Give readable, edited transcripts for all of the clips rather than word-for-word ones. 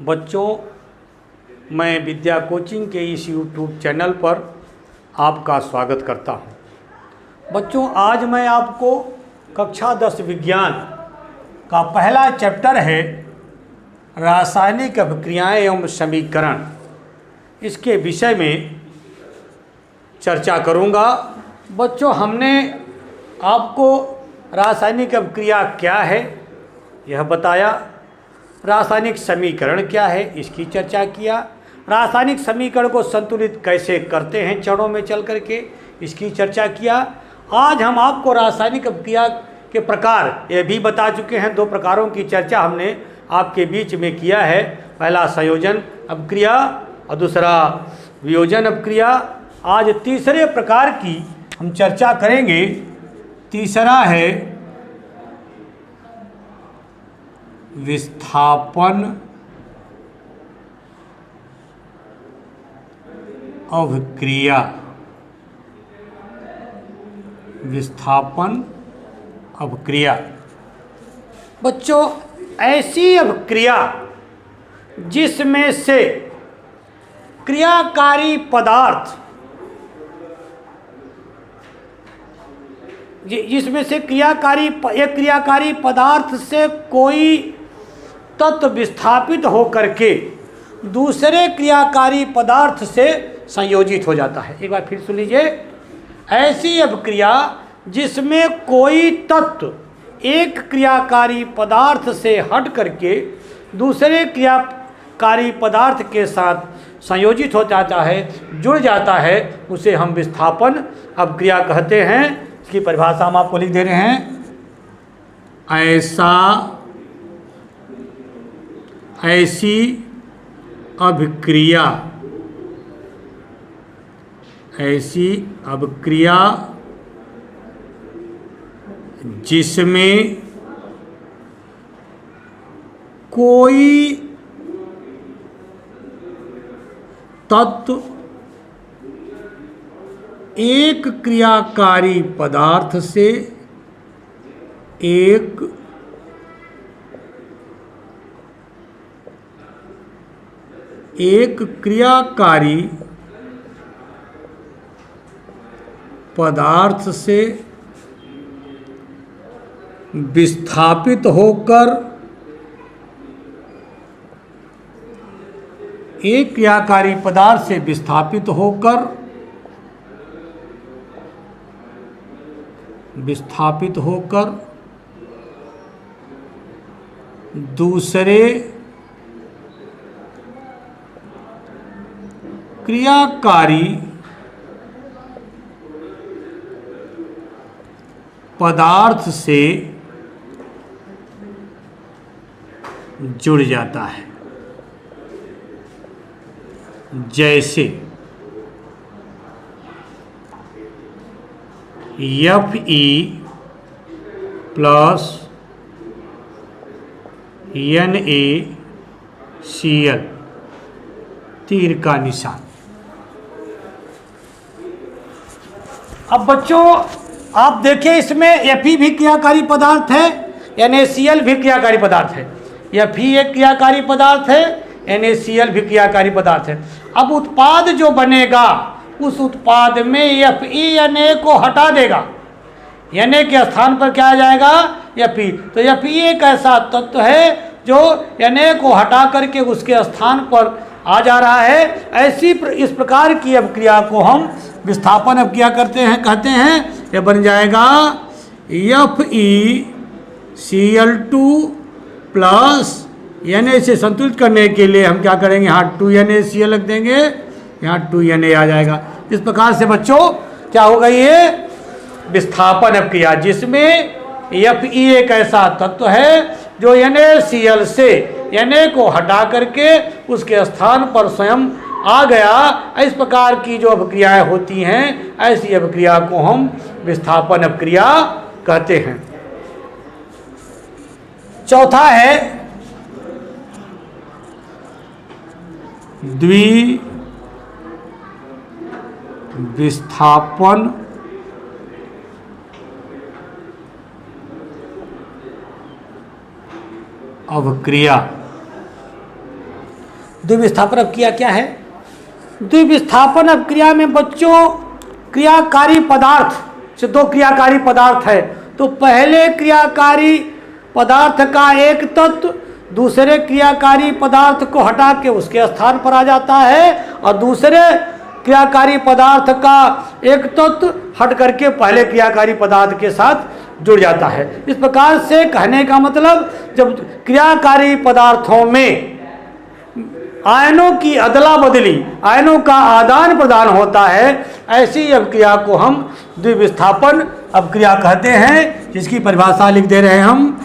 बच्चों, मैं विद्या कोचिंग के इस यूट्यूब चैनल पर आपका स्वागत करता हूं। बच्चों, आज मैं आपको कक्षा 10 विज्ञान का पहला चैप्टर है रासायनिक अभिक्रियाएं एवं समीकरण, इसके विषय में चर्चा करूंगा। बच्चों, हमने आपको रासायनिक अभिक्रिया क्या है यह बताया, रासायनिक समीकरण क्या है इसकी चर्चा किया, रासायनिक समीकरण को संतुलित कैसे करते हैं चरणों में चल करके इसकी चर्चा किया। आज हम आपको रासायनिक अभिक्रिया के प्रकार ये भी बता चुके हैं। 2 प्रकारों की चर्चा हमने आपके बीच में किया है, पहला संयोजन अभिक्रिया और दूसरा वियोजन अभिक्रिया। आज तीसरे प्रकार की हम चर्चा करेंगे। तीसरा है विस्थापन अभिक्रिया। विस्थापन अभिक्रिया बच्चों, ऐसी अभिक्रिया जिसमें से क्रियाकारी पदार्थ क्रियाकारी पदार्थ से कोई तत्व विस्थापित होकर के दूसरे क्रियाकारी पदार्थ से संयोजित हो जाता है। एक बार फिर सुन लीजिए। ऐसी अभिक्रिया जिसमें कोई तत्व एक क्रियाकारी पदार्थ से हट करके दूसरे क्रियाकारी पदार्थ के साथ संयोजित हो जाता है, जुड़ जाता है, उसे हम विस्थापन अभिक्रिया कहते हैं। इसकी परिभाषा हम आपको लिख दे रहे हैं। ऐसी अभिक्रिया जिसमें कोई तत्व एक क्रियाकारी पदार्थ से एक क्रियाकारी पदार्थ से विस्थापित होकर एक क्रियाकारी पदार्थ से विस्थापित होकर दूसरे क्रियाकारी पदार्थ से जुड़ जाता है। जैसे Fe प्लस NaCl, तीर का निशान। अब बच्चों आप देखिए, इसमें Fe भी क्रियाकारी पदार्थ है, NaCl भी क्रियाकारी पदार्थ है। Fe एक क्रियाकारी पदार्थ है, NaCl भी क्रियाकारी पदार्थ है। अब उत्पाद जो बनेगा उस उत्पाद में Fe Na को हटा देगा, Na के स्थान पर क्या आ जाएगा? Fe। तो Fe एक ऐसा तत्व है जो Na को हटा करके उसके स्थान पर आ जा रहा है। इस प्रकार की अभिक्रिया को हम विस्थापन अभिक्रिया कहते हैं। यह बन जाएगा FeCl2 प्लस Na से संतुलित करने के लिए हम क्या करेंगे, यहाँ 2NaCl रख देंगे, यहाँ 2Na आ जाएगा। इस प्रकार से बच्चों क्या होगा, ये विस्थापन अभिक्रिया जिसमें Fe एक ऐसा तत्व है जो NaCl से Na को हटा करके उसके स्थान पर स्वयं आ गया। इस प्रकार की जो अभिक्रियाएं होती हैं, ऐसी अभिक्रिया को हम विस्थापन अभिक्रिया कहते हैं। चौथा है द्विविस्थापन अभिक्रिया। द्विविस्थापन अपक्रिया क्या है? द्विविस्थापन अपक्रिया में बच्चों क्रियाकारी पदार्थ से दो क्रियाकारी पदार्थ है, तो पहले क्रियाकारी पदार्थ का एक तत्व दूसरे क्रियाकारी पदार्थ को हटा के उसके स्थान पर आ जाता है, और दूसरे क्रियाकारी पदार्थ का एक तत्व हट करके पहले क्रियाकारी पदार्थ के साथ जुड़ जाता है। इस प्रकार से कहने का मतलब, जब क्रियाकारी पदार्थों में आयनों की अदला बदली, आयनों का आदान प्रदान होता है, ऐसी अपक्रिया को हम द्विविस्थापन अपक्रिया कहते हैं, जिसकी परिभाषा लिख दे रहे हैं हम।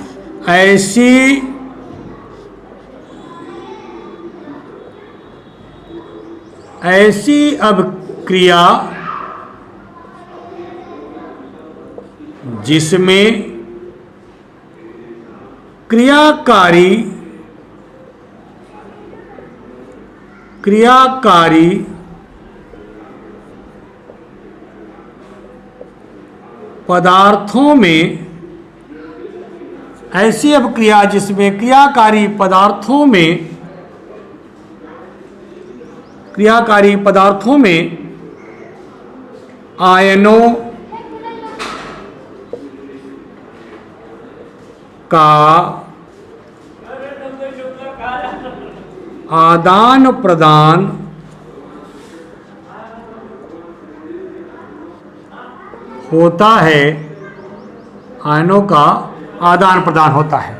ऐसी अपक्रिया जिसमें क्रियाकारी पदार्थों में, ऐसी अपक्रिया जिसमें क्रियाकारी पदार्थों में आयनों का आदान प्रदान होता है, आयनों का आदान प्रदान होता है,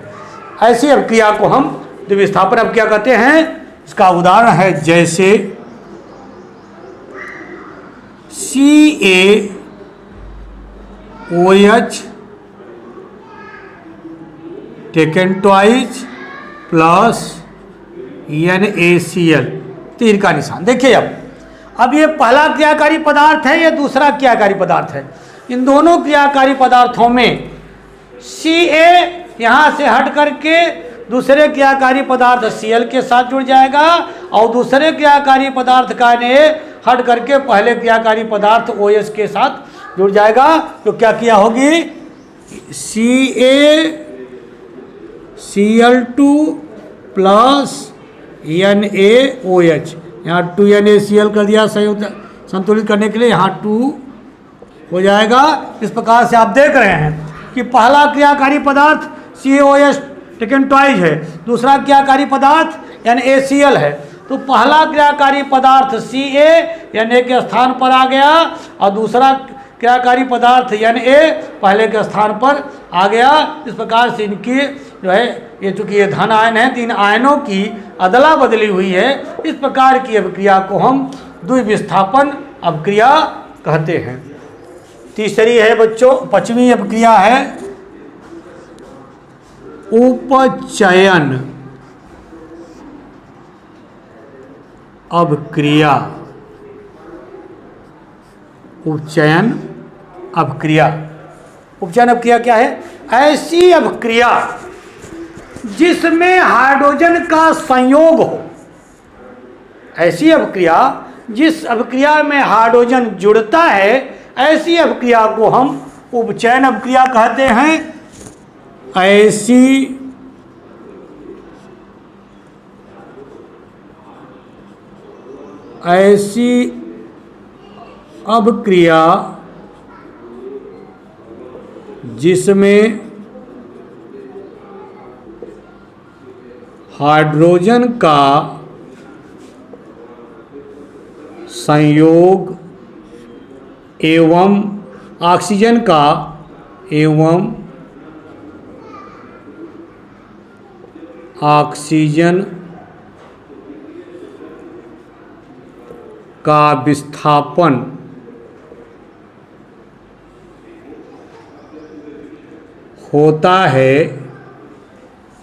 ऐसी अपक्रिया को हम द्विविस्थापन अपक्रिया कहते हैं। इसका उदाहरण है जैसे CaOH taken twice plus NaCl, तीर का निशान। देखिए अब ये पहला क्रियाकारी पदार्थ है, ये दूसरा क्रियाकारी पदार्थ है। इन दोनों क्रियाकारी पदार्थों में Ca यहाँ से हट करके दूसरे क्रियाकारी पदार्थ Cl के साथ जुड़ जाएगा, और दूसरे क्रियाकारी पदार्थ का Na हट करके पहले क्रियाकारी पदार्थ OH के साथ जुड़ जाएगा। तो क्या किया होगी, CaCl2 प्लस NaOH, यहाँ 2NaCl कर दिया संतुलित करने के लिए, यहाँ 2 हो जाएगा। इस प्रकार से आप देख रहे हैं कि पहला क्रियाकारी पदार्थ CaOH टेकन ट्वाइस है, दूसरा क्रियाकारी पदार्थ NaCl है। तो पहला क्रियाकारी पदार्थ Ca Na के स्थान पर आ गया, और दूसरा क्रियाकारी पदार्थ Na पहले के स्थान पर आ गया। इस प्रकार से इनकी जो है, ये चूंकि ये धन आयन है, तीन आयनों की अदला बदली हुई है। इस प्रकार की अपक्रिया को हम द्विविस्थापन अपक्रिया कहते हैं। तीसरी है बच्चों, पांचवी अपक्रिया है उपचयन अपक्रिया। उपचयन अपक्रिया, उपचयन अपक्रिया क्या है? ऐसी अपक्रिया जिसमें हाइड्रोजन का संयोग हो, ऐसी अपक्रिया जिस अपक्रिया में हाइड्रोजन जुड़ता है, ऐसी अपक्रिया को हम उपचयन अपक्रिया कहते हैं। ऐसी अपक्रिया जिसमें हाइड्रोजन का संयोग एवं ऑक्सीजन का विस्थापन होता है,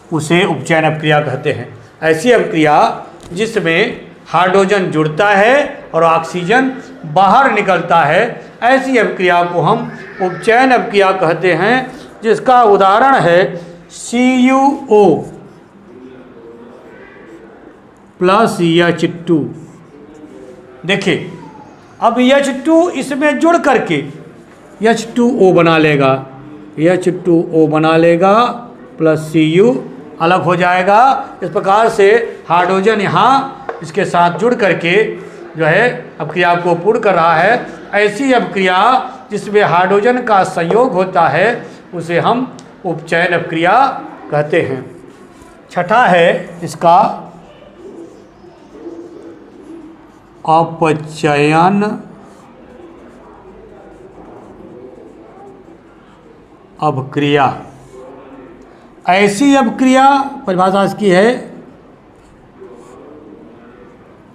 उसे उपचयन अपक्रिया कहते हैं। ऐसी अपक्रिया जिसमें हाइड्रोजन जुड़ता है और ऑक्सीजन बाहर निकलता है, ऐसी अपक्रिया को हम उपचयन अपक्रिया कहते हैं। जिसका उदाहरण है CuO प्लस H2। देखिए अब H2 इसमें जुड़ करके H2O बना लेगा, H2O बना लेगा प्लस Cu अलग हो जाएगा। इस प्रकार से हाइड्रोजन यहाँ इसके साथ जुड़ करके जो है अपक्रिया को पूर्ण कर रहा है। ऐसी अपक्रिया जिसमें हाइड्रोजन का संयोग होता है उसे हम उपचयन अपक्रिया कहते हैं। छठा है इसका अपचयन अपक्रिया। ऐसी अपक्रिया परिभाषा इसकी है,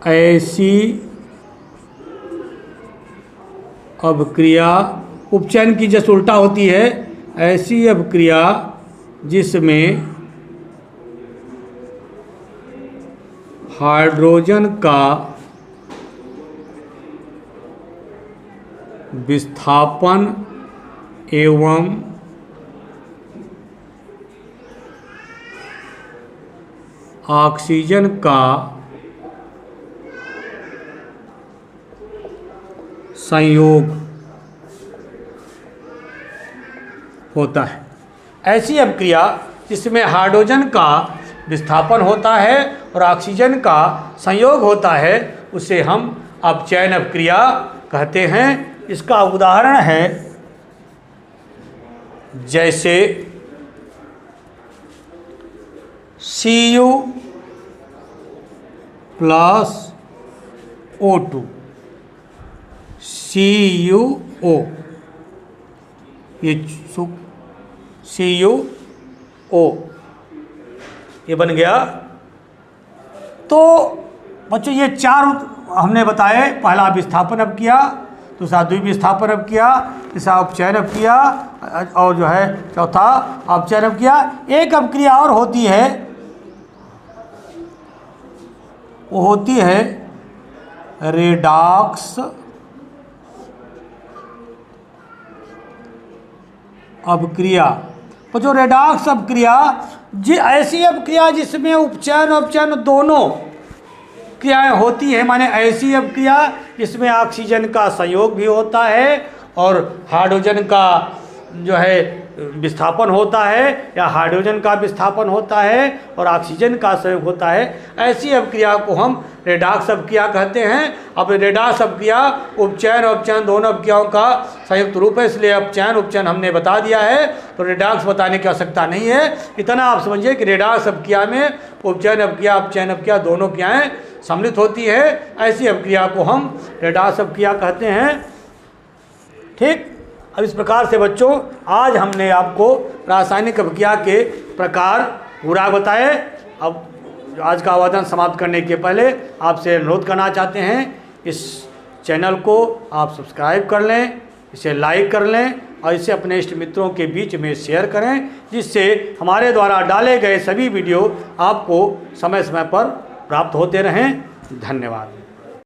ऐसी अपक्रिया उपचयन की जैसे उल्टा होती है, ऐसी अपक्रिया जिसमें हाइड्रोजन का विस्थापन एवं ऑक्सीजन का संयोग होता है। ऐसी अपक्रिया जिसमें हाइड्रोजन का विस्थापन होता है और ऑक्सीजन का संयोग होता है उसे हम अपचयन अपक्रिया कहते हैं। इसका उदाहरण है जैसे Cu प्लस O2 CuO, ये CuO ये बन गया। तो बच्चों ये चार हमने बताए, पहला विस्थापन अब किया, दूसरा द्विविस्थापन अब किया, तीसरा उपचयन अब किया और जो है चौथा अपचयन अब किया। एक अपक्रिया और होती है, वो होती है रेडॉक्स अपक्रिया। तो जो रेडॉक्स अपक्रिया ऐसी अपक्रिया जिसमें उपचयन अपचयन दोनों क्रियाएं होती है, माने ऐसी अपक्रिया जिसमें ऑक्सीजन का संयोग भी होता है और हाइड्रोजन का जो है विस्थापन होता है, या हाइड्रोजन का विस्थापन होता है और ऑक्सीजन का संयोग होता है, ऐसी अपक्रिया को हम रेडॉक्स अपक्रिया कहते हैं। अब रेडॉक्स अपक्रिया उपचयन और अपचयन दोनों अपक्रियाओं का संयुक्त रूप है, इसलिए अपचयन उपचयन हमने बता दिया है, तो रेडॉक्स बताने की आवश्यकता नहीं है। इतना आप समझिए कि रेडॉक्स अपक्रिया में उपचयन अपक्रिया अपचयन अपक्रिया दोनों क्रियाएं सम्मिलित होती है, ऐसी अपक्रिया को हम रेडॉक्स अपक्रिया कहते हैं। ठीक। अब इस प्रकार से बच्चों आज हमने आपको रासायनिक अपक्रिया के प्रकार पूरा बताए। अब आज का आवेदन समाप्त करने के पहले आपसे अनुरोध करना चाहते हैं, इस चैनल को आप सब्सक्राइब कर लें, इसे लाइक कर लें और इसे अपने इष्ट मित्रों के बीच में शेयर करें, जिससे हमारे द्वारा डाले गए सभी वीडियो आपको समय समय पर प्राप्त होते रहें। धन्यवाद।